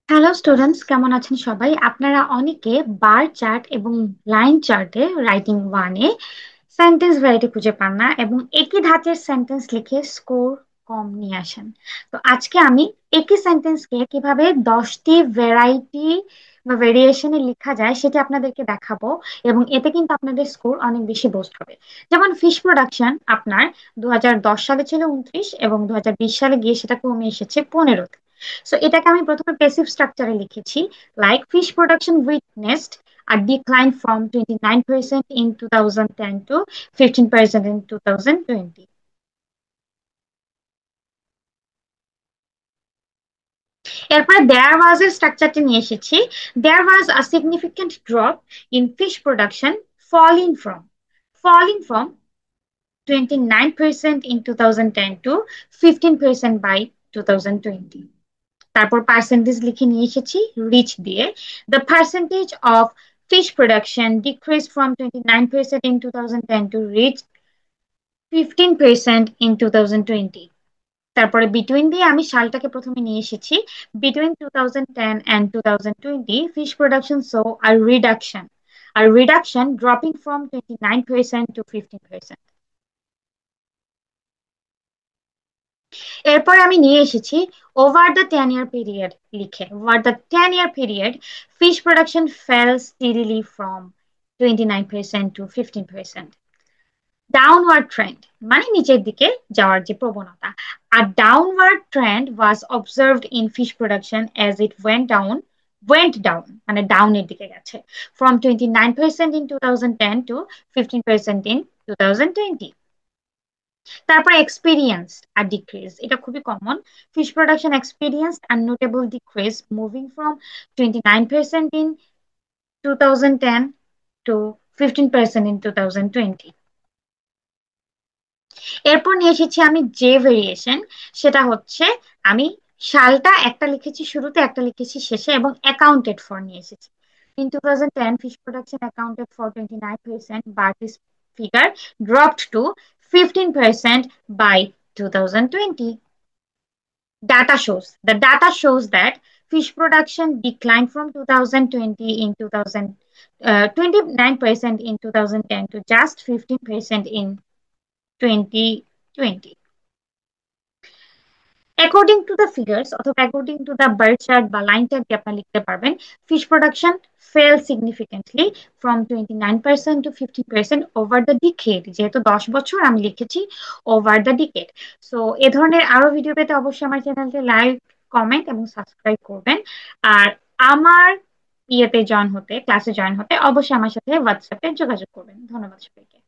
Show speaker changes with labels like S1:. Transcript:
S1: Hello students, কেমন আছেন সবাই? আপনারা অনেকে বার চার্ট এবং লাইন চার্টে রাইটিং ওয়ানে সেন্টেন্স ভ্যারাইটি খুঁজে পান না এবং একই ধাঁচের সেন্টেন্স লিখে স্কোর কম নিয়ে আসেন। তো আজকে আমি একই সেন্টেন্সকে কিভাবে 10টি ভ্যারাইটি বা ভেরিয়েশনে লেখা যায় সেটা আপনাদেরকে দেখাবো, এবং এতে কিন্তু আপনাদের স্কোর অনেক বেশি বুস্ট হবে। যেমন ফিশ প্রোডাকশন আপনার 2010 সালে ছিল 29, এবং 2020 সালে গিয়ে সেটা কমে এসেছে 15। সো এটাকে আমি প্রথমে প্যাসিভ স্ট্রাকচারে লিখেছি, like fish production witnessed a decline from 29% in 2010 to 15% in 2020. এরপরে দেয়ার ওয়াজ এর স্ট্রাকচারটি নিয়ে এসেছি। There was a significant drop in fish production falling from falling from 29% in 2010 to 15% by 2020. তারপর পার্সেন্টেজ লিখে নিয়ে এসেছি রিচ দিয়ে। The percentage of fish production decreased from 29% in 2010 to reach 15% in 2020. তারপরে বিটুইন দিয়ে আমি সালটাকে প্রথমে নিয়ে এসেছি। Between 2010 and 2020 fish production saw a reduction dropping from 29% to 15%. এরপর আমি নিয়ে এসেছি ওভার দ্য 10 year পিরিয়ড লিখে। Over the 10 year period fish production fell steadily from 29% to 15%. Downward trend মানে নিচের দিকে যাওয়ার যে প্রবণতা। আর downward trend was observed in fish production as it went down মানে ডাউনের দিকে গেছে, ফ্রম 29% ইন 2010 টু 15% ইন 2020। তারপর এক্সপিরিয়েন্স আর ডিক্রিজ, এটা খুবই কমন। ফিশ প্রোডাকশন এক্সপিরিয়েন্স আর notable decrease moving from 29% in 2010 to 15% in 2020। এরপর নিয়ে এসেছি আমি যে ভেরিয়েশন, সেটা হচ্ছে আমি সালটা একটা লিখেছি শুরুতে, একটা লিখেছি শেষে, এবং অ্যাকাউন্টেড ফর নিয়ে এসেছি। In 2010, fish production accounted for 29%, but this figure dropped to 15% by 2020. The data shows that fish production declined from 2020 in 2000, 29% in 2010 to just 15% in 2020. According to the figures অথবা according to the bar chart বা line chart দিয়ে আপনি লিখতে পারবেন fish production fell significantly from 29% to 15% over the decade. যেহেতু 10 বছর, আমি লিখেছি ওভার দ্য ডিকেড। সো এ ধরনের আরো ভিডিও পেতে অবশ্যই আমার চ্যানেলটি লাইক, কমেন্ট এবং সাবস্ক্রাইব করবেন। আর আমার ক্লাসে জয়েন হতে অবশ্যই আমার সাথে হোয়াটসঅ্যাপে যোগাযোগ করবেন। ধন্যবাদ সবাইকে।